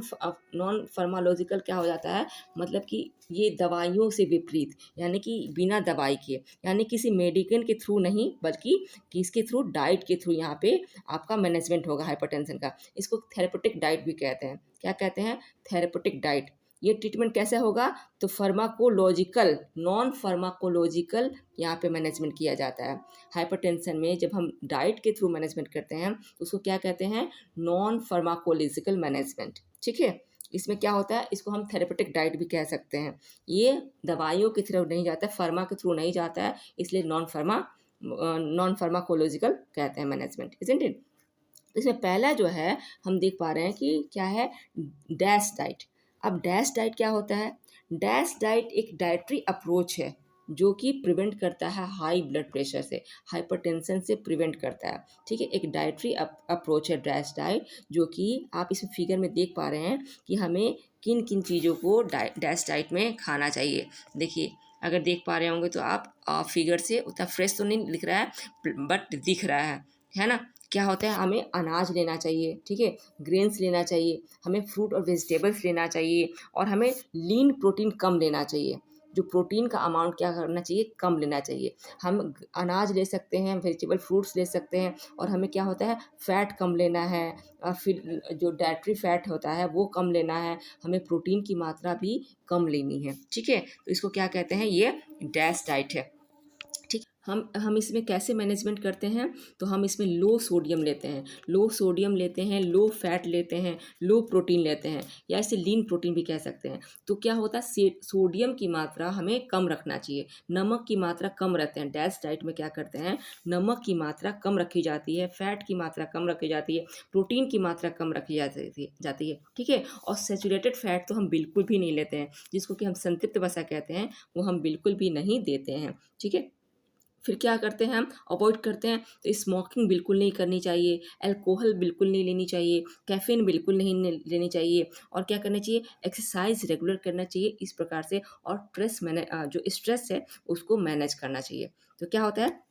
A: फार्माकोलॉजिकल क्या हो जाता है, मतलब कि ये दवाइयों से विपरीत, यानी कि बिना दवाई के, यानी किसी मेडिसिन के थ्रू नहीं, बल्कि किसके थ्रू, डाइट के थ्रू यहाँ पे आपका मैनेजमेंट होगा हाइपरटेंशन का। इसको थेरेपेटिक डाइट भी कहते हैं। क्या कहते हैं? Therapeutic diet. ये ट्रीटमेंट कैसे होगा? तो फार्माकोलॉजिकल, नॉन फार्माकोलॉजिकल यहाँ पे मैनेजमेंट किया जाता है। हाइपरटेंशन में जब हम डाइट के थ्रू मैनेजमेंट करते हैं तो उसको क्या कहते हैं? नॉन फार्माकोलॉजिकल मैनेजमेंट, ठीक है। इसमें क्या होता है, इसको हम थेरेपेटिक डाइट भी कह सकते हैं। ये दवाइयों की तरफ नहीं जाता है, फार्मा के थ्रू नहीं जाता है, इसलिए नॉन फार्माकोलॉजिकल कहते हैं मैनेजमेंट, इजंट इट। इसमें पहला जो है हम देख पा रहे हैं कि क्या है, डैश डाइट। अब डैश डाइट क्या होता है? डैश डाइट एक डाइटरी अप्रोच है जो कि प्रिवेंट करता है हाई ब्लड प्रेशर से, हाइपरटेंशन से प्रिवेंट करता है, ठीक है। एक डाइटरी अप्रोच है डैश डाइट, जो कि आप इस फिगर में देख पा रहे हैं कि हमें किन किन चीज़ों को डैश डाइट में खाना चाहिए। देखिए, अगर देख पा रहे होंगे तो आप फिगर से उतना फ्रेश तो नहीं दिख रहा है, बट दिख रहा है ना। क्या होता है, हमें अनाज लेना चाहिए, ठीक है, ग्रेन्स लेना चाहिए, हमें फ्रूट और वेजिटेबल्स लेना चाहिए, और हमें लीन प्रोटीन कम लेना चाहिए। जो प्रोटीन का अमाउंट क्या करना चाहिए, कम लेना चाहिए। हम अनाज ले सकते हैं, वेजिटेबल फ्रूट्स ले सकते हैं, और हमें क्या होता है, फ़ैट कम लेना है, और फिर जो डाइटरी फ़ैट होता है वो कम लेना है, हमें प्रोटीन की मात्रा भी कम लेनी है, ठीक है। तो इसको क्या कहते हैं, ये डैश डाइट है, ठीक। हम इसमें कैसे मैनेजमेंट करते हैं, तो हम इसमें लो सोडियम लेते हैं, लो सोडियम लेते हैं, लो फैट लेते हैं, लो प्रोटीन लेते हैं, या इसे लीन प्रोटीन भी कह सकते हैं। तो क्या होता है, सोडियम की मात्रा हमें कम रखना चाहिए, नमक की मात्रा कम रखते हैं। डैश डाइट में क्या करते हैं, नमक की मात्रा कम रखी जाती है, फैट की मात्रा कम रखी जाती है, प्रोटीन की मात्रा कम रखी जाती है, ठीक है। और सैचुरेटेड फैट तो हम बिल्कुल भी नहीं लेते हैं, जिसको कि हम संतृप्त वसा कहते हैं, वो हम बिल्कुल भी नहीं देते हैं, ठीक है। फिर क्या करते हैं, हम अवॉइड करते हैं, तो स्मोकिंग बिल्कुल नहीं करनी चाहिए, अल्कोहल बिल्कुल नहीं लेनी चाहिए, कैफ़ीन बिल्कुल नहीं लेनी चाहिए, और क्या करना चाहिए, एक्सरसाइज रेगुलर करना चाहिए इस प्रकार से, और जो स्ट्रेस है उसको मैनेज करना चाहिए। तो क्या होता है,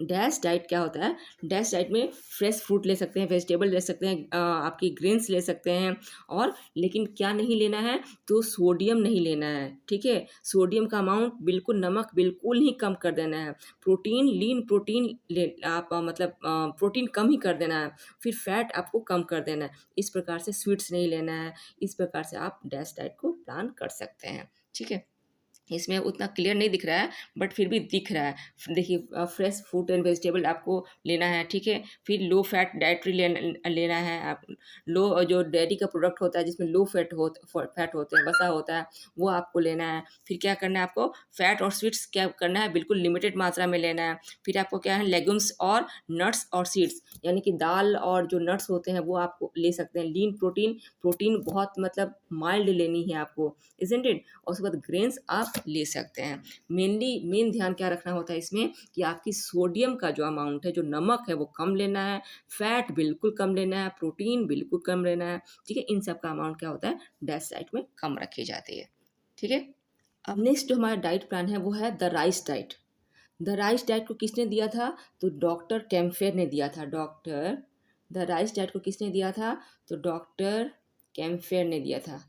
A: डैश डाइट क्या होता है, डैश डाइट में फ्रेश फ्रूट ले सकते हैं, वेजिटेबल ले सकते हैं, आपकी ग्रेन्स ले सकते हैं, और लेकिन क्या नहीं लेना है, तो सोडियम नहीं लेना है, ठीक है। सोडियम का अमाउंट बिल्कुल, नमक बिल्कुल ही कम कर देना है, प्रोटीन, लीन प्रोटीन ले आप मतलब प्रोटीन कम ही कर देना है, फिर फैट आपको कम कर देना है, इस प्रकार से स्वीट्स नहीं लेना है। इस प्रकार से आप डैश डाइट को प्लान कर सकते हैं, ठीक है। इसमें उतना क्लियर नहीं दिख रहा है, बट फिर भी दिख रहा है। देखिए, फ्रेश फ्रूट एंड वेजिटेबल आपको लेना है, ठीक है। फिर लो फैट डाइटरी लेना है आप, लो जो डेयरी का प्रोडक्ट होता है जिसमें लो फैट होते हैं, वसा होता है, वो आपको लेना है। फिर क्या करना है आपको, फैट और स्वीट्स क्या करना है, बिल्कुल लिमिटेड मात्रा में लेना है। फिर आपको क्या है, लेगुम्स और नट्स और सीड्स, यानी कि दाल और जो नट्स होते हैं वो आपको ले सकते हैं। लीन प्रोटीन, प्रोटीन बहुत मतलब माइल्ड लेनी है आपको, इजंट इट। और उसके बाद ग्रेन्स आप ले सकते हैं। मेन ध्यान क्या रखना होता है इसमें, कि आपकी सोडियम का जो अमाउंट है, जो नमक है, वो कम लेना है, फैट बिल्कुल कम लेना है, प्रोटीन बिल्कुल कम लेना है, ठीक है। इन सब का अमाउंट क्या होता है, डैश डाइट में कम रखी जाती है, ठीक है। अब नेक्स्ट जो हमारा डाइट प्लान है वो है the rice diet. The rice diet को किसने दिया था, तो डॉक्टर कैम्फेर ने दिया था। द राइस डाइट को किसने दिया था, तो डॉक्टर कैम्फेर ने दिया था।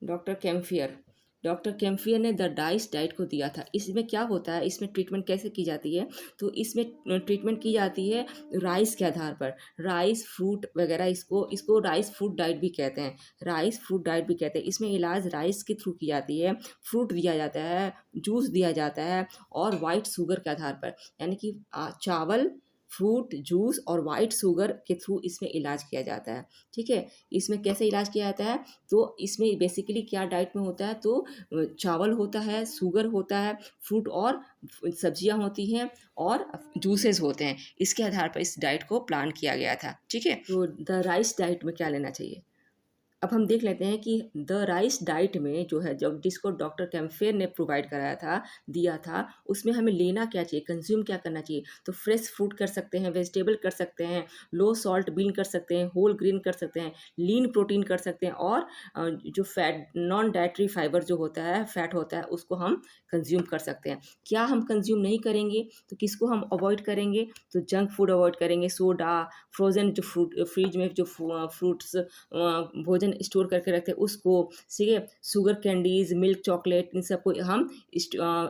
A: डॉक्टर कैम्फियर, डॉक्टर कैम्फियर ने द राइस डाइट को दिया था। इसमें क्या होता है, इसमें ट्रीटमेंट कैसे की जाती है, तो इसमें ट्रीटमेंट की जाती है राइस के आधार पर, राइस फ्रूट वगैरह, इसको इसको राइस फ्रूट डाइट भी कहते हैं, राइस फ्रूट डाइट भी कहते हैं। इसमें इलाज राइस के थ्रू की जाती है, फ्रूट दिया जाता है, जूस दिया जाता है और वाइट शुगर के आधार पर, यानी कि चावल, फ्रूट, जूस और वाइट शुगर के थ्रू इसमें इलाज किया जाता है। ठीक है, इसमें कैसे इलाज किया जाता है, तो इसमें बेसिकली क्या डाइट में होता है, तो चावल होता है, शुगर होता है, फ्रूट और सब्जियां होती हैं और जूसेस होते हैं। इसके आधार पर इस डाइट को प्लान किया गया था। ठीक है, तो द राइस डाइट में क्या लेना चाहिए, अब हम देख लेते हैं कि द राइस डाइट में जो है, जब जिसको डॉक्टर कैम्फेयर ने प्रोवाइड कराया था, दिया था, उसमें हमें लेना क्या चाहिए, कंज्यूम क्या करना चाहिए, तो फ्रेश फ्रूट कर सकते हैं, वेजिटेबल कर सकते हैं, लो सॉल्ट बीन कर सकते हैं, होल ग्रेन कर सकते हैं, लीन प्रोटीन कर सकते हैं और जो फैट नॉन डाइटरी फाइबर जो होता है, फैट होता है, उसको हम कंज्यूम कर सकते हैं। क्या हम कंज्यूम नहीं करेंगे, तो किसको हम अवॉइड करेंगे, तो जंक फूड अवॉइड करेंगे, सोडा, फ्रोज़न जो फ्रूट फ्रिज में जो फ्रूट्स भोजन स्टोर करके रखते हैं उसको, ठीक है, शुगर कैंडीज़, मिल्क चॉकलेट, इन सबको हम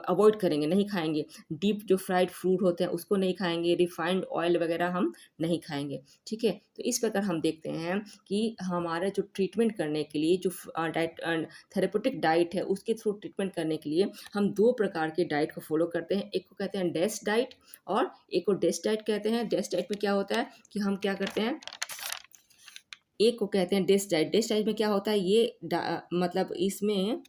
A: अवॉइड करेंगे, नहीं खाएंगे। डीप जो फ्राइड फ्रूट होते हैं उसको नहीं खाएंगे, रिफाइंड ऑयल वगैरह हम नहीं खाएंगे। ठीक है, तो इस प्रकार हम देखते हैं कि हमारा जो ट्रीटमेंट करने के लिए जो डाइट थेरेपेटिक डाइट है, उसके थ्रू ट्रीटमेंट करने के लिए हम दो प्रकार के डाइट को फॉलो करते हैं। एक को कहते हैं डेस डाइट और एक को डेस डाइट कहते हैं। डेस डाइट में क्या होता है कि हम क्या करते हैं, एक को कहते हैं डेस डाइट। डेस डाइट में क्या होता है, ये मतलब इसमें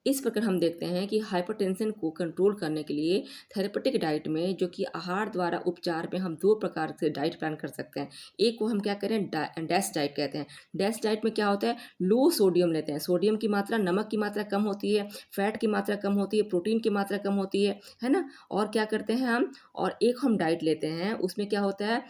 A: इस प्रकार हम देखते हैं कि हाइपरटेंशन को कंट्रोल करने के लिए थेरेपेटिक डाइट में, जो कि आहार द्वारा उपचार में, हम दो प्रकार से डाइट प्लान कर सकते हैं। एक को हम क्या करें, डैश डाइट कहते हैं। डैश डाइट में क्या होता है, लो सोडियम लेते हैं, सोडियम की मात्रा, नमक की मात्रा कम होती है, फैट की मात्रा कम होती है, प्रोटीन की मात्रा कम होती है ना। और क्या करते हैं हम, और एक हम डाइट लेते हैं, उसमें क्या होता है,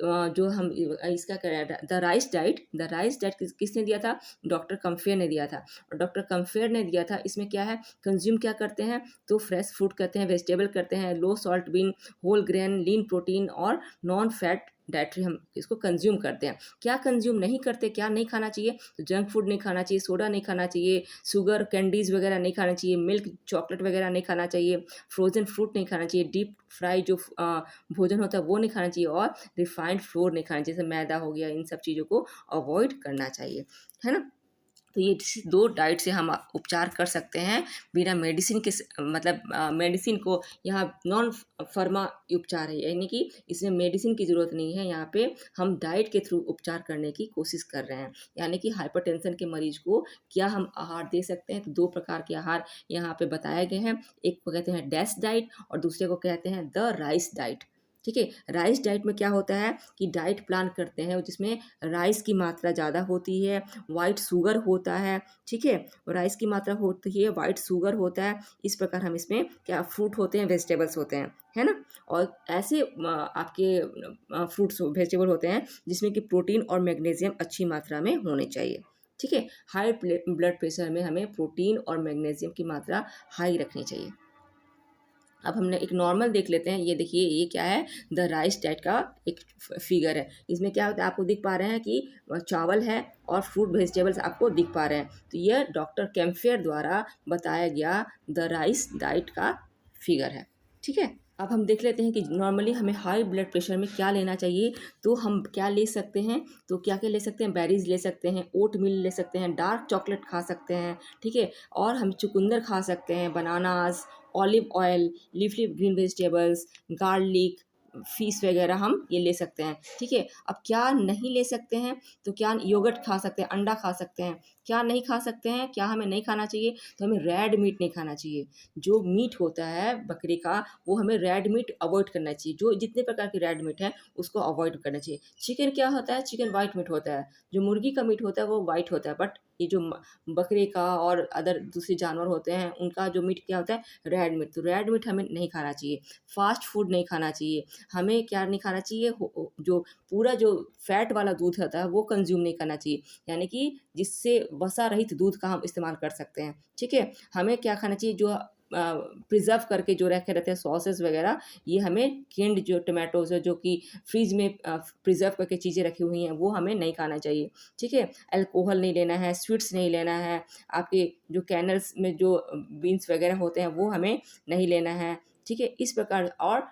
A: जो हम इसका करें the rice diet. The rice diet किसने दिया था, डॉक्टर कम्फेयर ने दिया था। और डॉक्टर कम्फेयर ने दिया था, इसमें क्या है, कंज्यूम क्या करते हैं, तो फ्रेश फूड करते हैं, वेजिटेबल करते हैं, low salt bean, whole grain, lean protein और नॉन फैट डाइटरी हम इसको कंज्यूम करते हैं। क्या कंज्यूम नहीं करते, क्या नहीं खाना चाहिए, तो जंक फूड नहीं खाना चाहिए, सोडा नहीं खाना चाहिए, शुगर कैंडीज़ वगैरह नहीं खाना चाहिए, मिल्क चॉकलेट वगैरह नहीं खाना चाहिए, फ्रोजन फ्रूट नहीं खाना चाहिए, डीप फ्राई जो भोजन होता है वो नहीं खाना चाहिए और रिफाइंड फ्लोर नहीं खाना चाहिए, जैसे मैदा हो गया, इन सब चीज़ों को अवॉइड करना चाहिए, है ना। तो ये दो डाइट से हम उपचार कर सकते हैं बिना मेडिसिन के, मतलब मेडिसिन को, यहाँ नॉन फार्मा उपचार है, यानी कि इसमें मेडिसिन की ज़रूरत नहीं है। यहाँ पे हम डाइट के थ्रू उपचार करने की कोशिश कर रहे हैं, यानी कि हाइपरटेंशन के मरीज को क्या हम आहार दे सकते हैं, तो दो प्रकार के आहार यहाँ पे बताए गए हैं। एक को कहते हैं डैश डाइट और दूसरे को कहते हैं द राइस डाइट। ठीक है, राइस डाइट में क्या होता है कि डाइट प्लान करते हैं जिसमें राइस की मात्रा ज़्यादा होती है, वाइट शुगर होता है। ठीक है, राइस की मात्रा होती है, वाइट शुगर होता है। इस प्रकार हम इसमें क्या, फ्रूट होते हैं, वेजिटेबल्स होते हैं, है ना। और ऐसे आपके फ्रूट्स वेजिटेबल होते हैं जिसमें कि प्रोटीन और मैग्नीशियम अच्छी मात्रा में होने चाहिए। ठीक है, हाई ब्लड प्रेशर में हमें प्रोटीन और मैग्नीशियम की मात्रा हाई रखनी चाहिए। अब हमने एक नॉर्मल देख लेते हैं, ये देखिए, ये क्या है, द राइस डाइट का एक फिगर है। इसमें क्या होता है, आपको दिख पा रहे हैं कि चावल है और फ्रूट वेजिटेबल्स आपको दिख पा रहे हैं। तो ये डॉक्टर कैम्फेयर द्वारा बताया गया द राइस डाइट का फिगर है। ठीक है, अब हम देख लेते हैं कि नॉर्मली हमें हाई ब्लड प्रेशर में क्या लेना चाहिए, तो हम क्या ले सकते हैं, तो क्या क्या ले सकते हैं, बेरीज ले सकते हैं, ओट मिल ले सकते हैं, डार्क चॉकलेट खा सकते हैं। ठीक है, और हम चुकंदर खा सकते हैं, bananas, olive oil, leafy green vegetables, garlic, fish वगैरह हम ये ले सकते हैं। ठीक है, अब क्या नहीं ले सकते हैं, तो क्या योगर्ट खा सकते हैं, अंडा खा सकते हैं। क्या नहीं खा सकते हैं, क्या हमें नहीं खाना चाहिए, तो हमें रेड मीट नहीं खाना चाहिए। जो मीट होता है बकरी का, वो हमें रेड मीट अवॉइड करना चाहिए। जो जितने प्रकार की रेड मीट है उसको अवॉइड करना चाहिए। चिकन क्या होता है, चिकन वाइट मीट होता है। जो मुर्गी का मीट होता है वो वाइट होता है, बट ये जो बकरे का और अदर दूसरे जानवर होते हैं उनका जो मीट क्या होता है, रेड मीट। तो रेड मीट हमें नहीं खाना चाहिए। फास्ट फूड नहीं खाना चाहिए। हमें क्या नहीं खाना चाहिए, जो पूरा जो फैट वाला दूध होता है वो कंज्यूम नहीं करना चाहिए, यानी कि जिससे वसा रहित दूध का हम इस्तेमाल कर सकते हैं। ठीक है, हमें क्या खाना चाहिए, जो प्रिजर्व करके जो रखे रहते हैं सॉसेस वगैरह, ये हमें कैंड जो टोमेटोज़ है जो कि फ्रीज में प्रिजर्व करके चीज़ें रखी हुई हैं वो हमें नहीं खाना चाहिए। ठीक है, अल्कोहल नहीं लेना है, स्वीट्स नहीं लेना है, आपके जो कैनल्स में जो बीन्स वगैरह होते हैं वो हमें नहीं लेना है। ठीक है, इस प्रकार और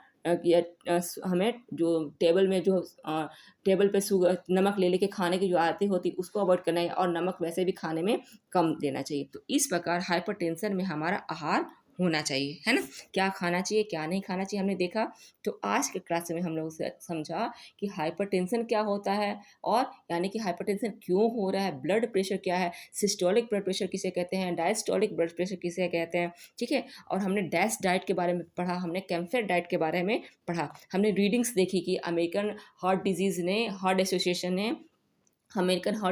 A: हमें जो टेबल में जो टेबल पे नमक ले लेके खाने की जो आदतें होती उसको अवॉइड करना है, और नमक वैसे भी खाने में कम देना चाहिए। तो इस प्रकार हाइपरटेंशन में हमारा आहार होना चाहिए, है ना? क्या खाना चाहिए, क्या नहीं खाना चाहिए हमने देखा। तो आज के क्लास में हम लोग से समझा कि हाइपरटेंशन क्या होता है, और यानी कि हाइपरटेंशन क्यों हो रहा है, ब्लड प्रेशर क्या है, सिस्टोलिक ब्लड प्रेशर किसे कहते हैं, डायस्टोलिक ब्लड प्रेशर किसे कहते हैं। ठीक है, और हमने डैश डाइट के बारे में पढ़ा, हमने कैम्फर डाइट के बारे में पढ़ा, हमने रीडिंग्स देखी कि अमेरिकन हार्ट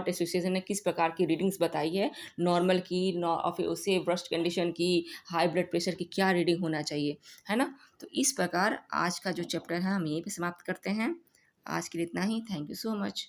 A: एसोसिएशन ने किस प्रकार की रीडिंग्स बताई है, नॉर्मल की और फिर उससे ब्रेस्ट कंडीशन की, हाई ब्लड प्रेशर की क्या रीडिंग होना चाहिए, है ना? तो इस प्रकार आज का जो चैप्टर है हम यहीं पे समाप्त करते हैं। आज के लिए इतना ही। Thank you so much.